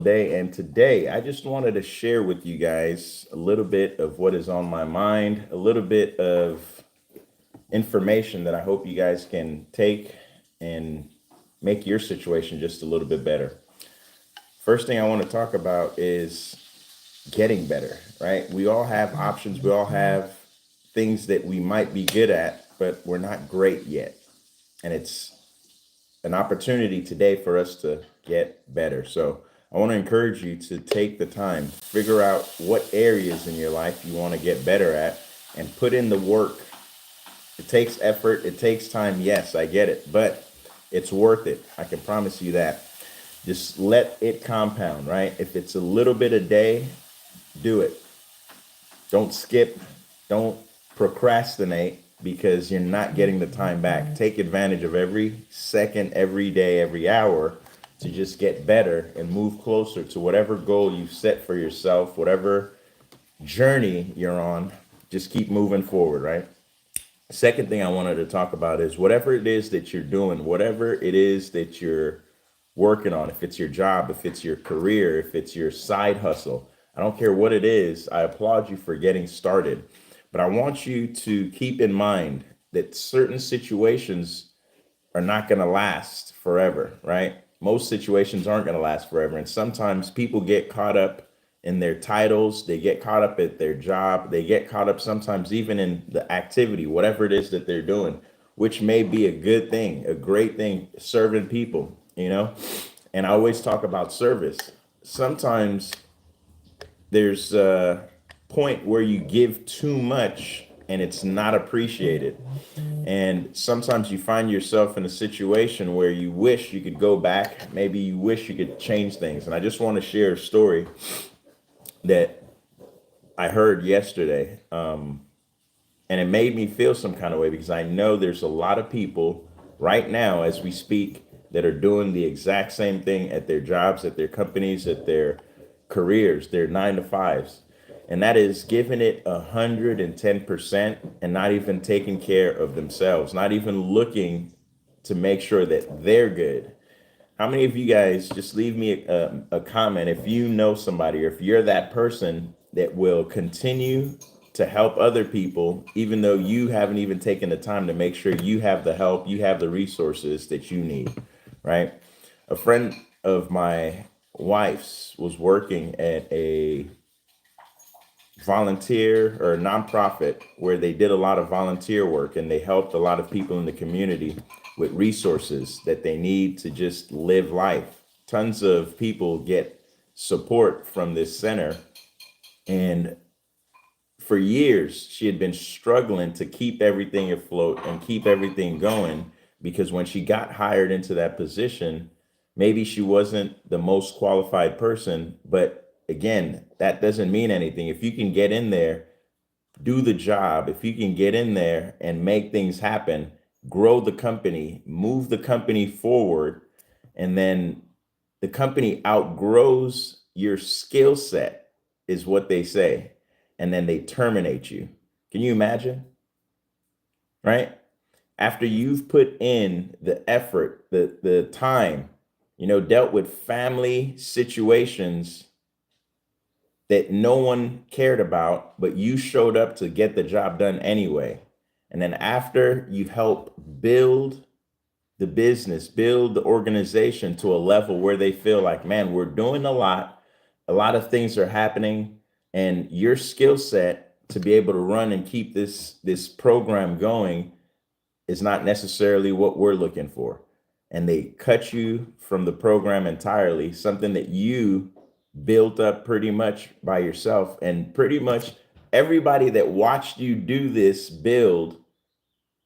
Day and today I just wanted to share with you guys a little bit of what is on my mind, a little bit of information that I hope you guys can take and make your situation just a little bit better. First thing I want to talk about is getting better, right? We all have options, we all have things that we might be good at, but we're not great yet. And it's an opportunity today for us to get better. So I want to encourage you to take the time, figure out what areas in your life you want to get better at, and put in the work. It takes effort, it takes time. Yes, I get it, but it's worth it. I can promise you that. Just let it compound, right? If it's a little bit a day, do it. Don't skip, don't procrastinate because you're not getting the time back. Take advantage of every second, every day, every hour to just get better and move closer to whatever goal you've set for yourself, whatever journey you're on. Just keep moving forward, right? Second thing I wanted to talk about is whatever it is that you're doing, whatever it is that you're working on, if it's your job, if it's your career, if it's your side hustle, I don't care what it is. I applaud you for getting started. But I want you to keep in mind that certain situations are not going to last forever, right? Most situations aren't going to last forever. And sometimes people get caught up in their titles, they get caught up at their job, they get caught up sometimes even in the activity, whatever it is that they're doing, which may be a good thing, a great thing, serving people, you know? And I always talk about service. Sometimes there's a point where you give too much and it's not appreciated. And sometimes you find yourself in a situation where you wish you could go back. Maybe you wish you could change things. And I just want to share a story that I heard yesterday. And it made me feel some kind of way because I know there's a lot of people right now as we speak that are doing the exact same thing at their jobs, at their companies, at their careers, their 9 to 5s. And that is giving it 110% and not even taking care of themselves, not even looking to make sure that they're good. How many of you guys just leave me a comment if you know somebody or if you're that person that will continue to help other people, even though you haven't even taken the time to make sure you have the help, you have the resources that you need, right? A friend of my wife's was working at a volunteer or a nonprofit where they did a lot of volunteer work and they helped a lot of people in the community with resources that they need to just live life. Tons of people get support from this center. And for years, she had been struggling to keep everything afloat and keep everything going because when she got hired into that position, maybe she wasn't the most qualified person. But again, that doesn't mean anything. If you can get in there, do the job, if you can get in there and make things happen, grow the company, move the company forward, and then the company outgrows your skill set, is what they say. And then they terminate you. Can you imagine? Right? After you've put in the effort, the time, dealt with family situations that no one cared about, but you showed up to get the job done anyway. And then after you help build the business, build the organization to a level where they feel like, man, we're doing a lot of things are happening, and your skill set to be able to run and keep this program going is not necessarily what we're looking for. And they cut you from the program entirely, something that you built up pretty much by yourself. And pretty much everybody that watched you do this build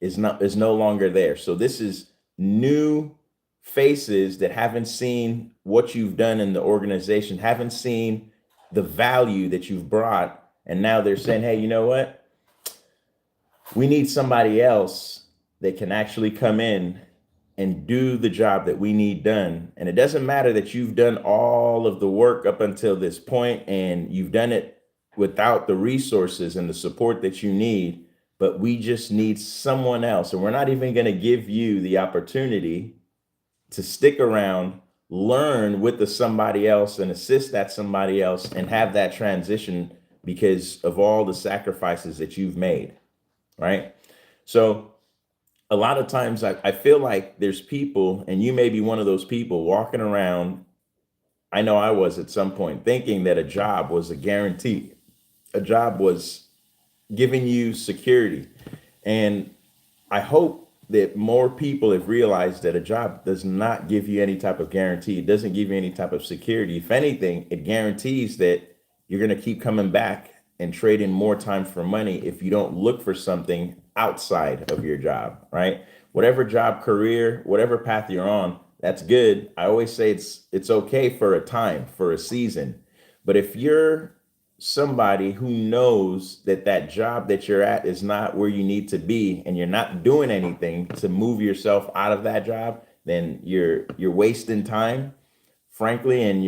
is no longer there. So this is new faces that haven't seen what you've done in the organization, haven't seen the value that you've brought. And now they're saying, hey, you know what? We need somebody else that can actually come in and do the job that we need done. And it doesn't matter that you've done all of the work up until this point and you've done it without the resources and the support that you need, but we just need someone else. And we're not even going to give you the opportunity to stick around learn with the somebody else and assist that somebody else and have that transition because of all the sacrifices that you've made, right? So a lot of times I feel like there's people, and you may be one of those people walking around. I know I was at some point thinking that a job was a guarantee. A job was giving you security. And I hope that more people have realized that a job does not give you any type of guarantee. It doesn't give you any type of security. If anything, it guarantees that you're going to keep coming back and trading more time for money if you don't look for something outside of your job, right? Whatever job, career, whatever path you're on, that's good. I always say it's okay for a time, for a season. But if you're somebody who knows that that job that you're at is not where you need to be and you're not doing anything to move yourself out of that job, then you're wasting time, frankly, and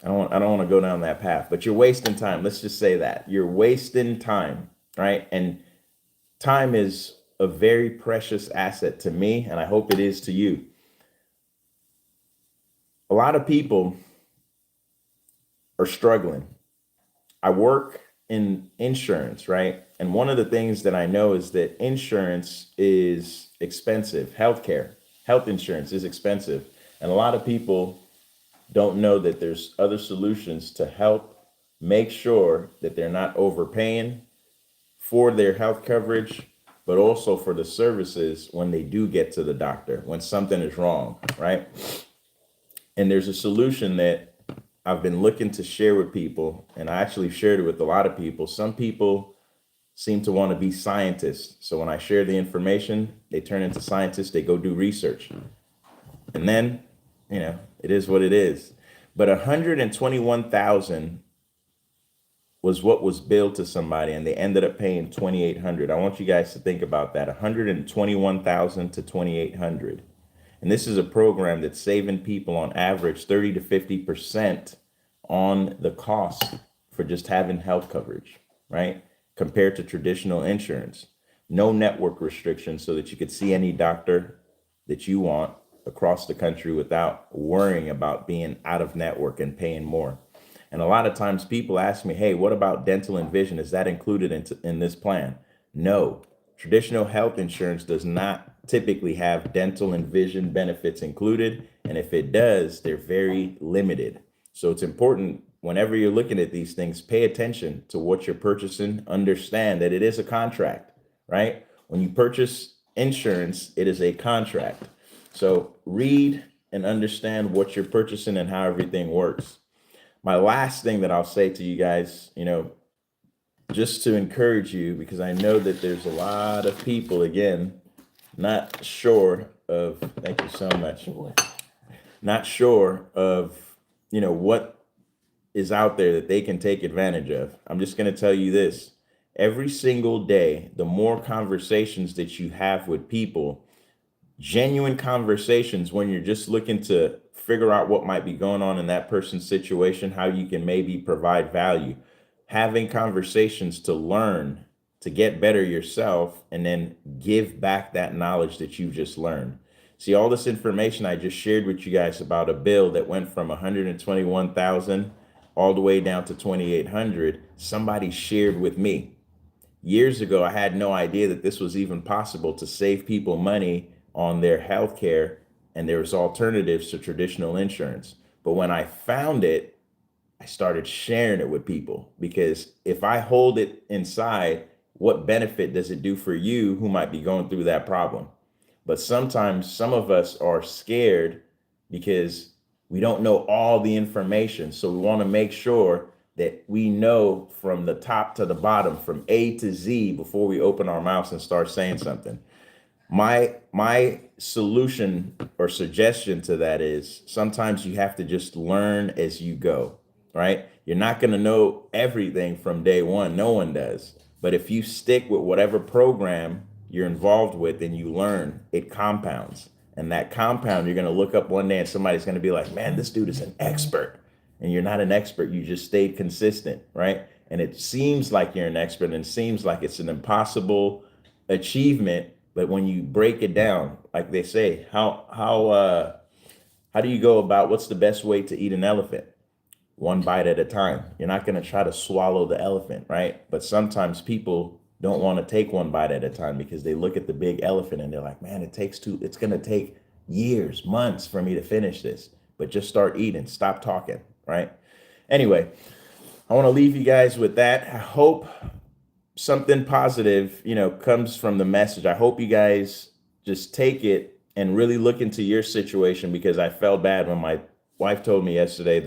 I don't want to go down that path, but you're wasting time. Let's just say that. You're wasting time, right? And time is a very precious asset to me, and I hope it is to you. A lot of people are struggling. I work in insurance, right? And one of the things that I know is that insurance is expensive. Health insurance is expensive. And a lot of people don't know that there's other solutions to help make sure that they're not overpaying for their health coverage, but also for the services when they do get to the doctor, when something is wrong, right? And there's a solution that I've been looking to share with people, and I actually shared it with a lot of people. Some people seem to want to be scientists. So when I share the information, they turn into scientists, they go do research. And then, it is what it is. But 121,000 was what was billed to somebody, and they ended up paying 2,800. I want you guys to think about that. 121,000 to 2,800. And this is a program that's saving people on average 30 to 50% on the cost for just having health coverage, right? Compared to traditional insurance. No network restrictions so that you could see any doctor that you want across the country without worrying about being out of network and paying more. And a lot of times people ask me, hey, what about dental and vision? Is that included in this plan? No. Traditional health insurance does not typically have dental and vision benefits included. And if it does, they're very limited. So it's important whenever you're looking at these things, pay attention to what you're purchasing. Understand that it is a contract, right? When you purchase insurance, it is a contract. So read and understand what you're purchasing and how everything works. My last thing that I'll say to you guys, just to encourage you, because I know that there's a lot of people, again, not sure of, thank you so much, not sure of, what is out there that they can take advantage of. I'm just going to tell you this. Every single day, the more conversations that you have with people, genuine conversations when you're just looking to figure out what might be going on in that person's situation, how you can maybe provide value, having conversations to learn, to get better yourself, and then give back that knowledge that you just learned. See, all this information I just shared with you guys about a bill that went from 121,000 all the way down to 2,800, somebody shared with me. Years ago, I had no idea that this was even possible to save people money on their health care, and there's alternatives to traditional insurance. But when I found it, I started sharing it with people, because if I hold it inside, what benefit does it do for you who might be going through that problem? But sometimes some of us are scared because we don't know all the information. So we want to make sure that we know from the top to the bottom, from A to Z, before we open our mouths and start saying something. My solution or suggestion to that is sometimes you have to just learn as you go, right? You're not going to know everything from day one. No one does. But if you stick with whatever program you're involved with and you learn, it compounds. And that compound, you're going to look up one day and somebody's going to be like, man, this dude is an expert. And you're not an expert. You just stayed consistent, right? And it seems like you're an expert and it seems like it's an impossible achievement, But when you break it down, like they say, how do you go about what's the best way to eat an elephant? One bite at a time. You're not going to try to swallow the elephant, right? But sometimes people don't want to take one bite at a time because they look at the big elephant and they're like, man, it's going to take years, months for me to finish this. But just start eating, stop talking, right? Anyway, I want to leave you guys with that. I hope something positive, comes from the message. I hope you guys just take it and really look into your situation, because I felt bad when my wife told me yesterday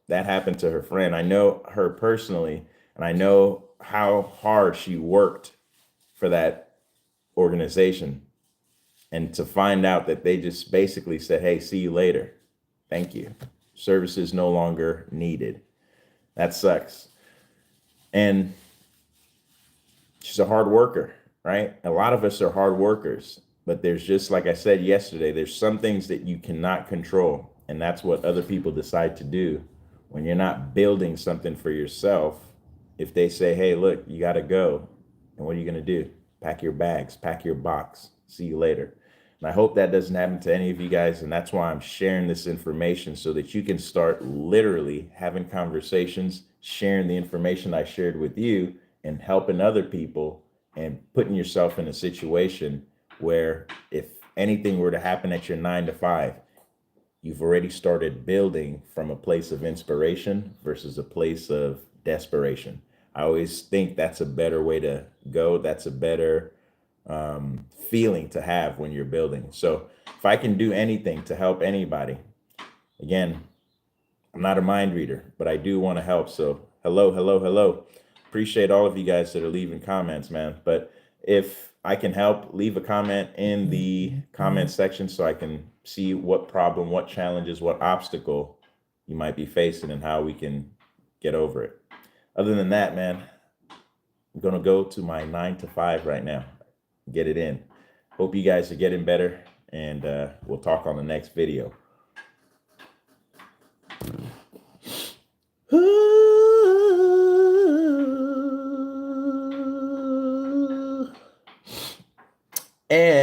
that happened to her friend. I know her personally, and I know how hard she worked for that organization. And to find out that they just basically said, hey, see you later. Thank you. Services no longer needed. That sucks. And she's a hard worker, right? A lot of us are hard workers, but there's just, like I said yesterday, there's some things that you cannot control. And that's what other people decide to do when you're not building something for yourself. If they say, hey, look, you got to go. And what are you going to do? Pack your bags, pack your box. See you later. And I hope that doesn't happen to any of you guys. And that's why I'm sharing this information, so that you can start literally having conversations, sharing the information I shared with you, and helping other people, and putting yourself in a situation where if anything were to happen at your 9 to 5, you've already started building from a place of inspiration versus a place of desperation. I always think that's a better way to go. That's a better feeling to have when you're building. So if I can do anything to help anybody, again, I'm not a mind reader, but I do want to help. So hello, hello, hello. Appreciate all of you guys that are leaving comments, man. But if I can help, leave a comment in the comment section so I can see what problem, what challenges, what obstacle you might be facing, and how we can get over it. Other than that, man, I'm going to go to my 9 to 5 right now, get it in. Hope you guys are getting better, and we'll talk on the next video. And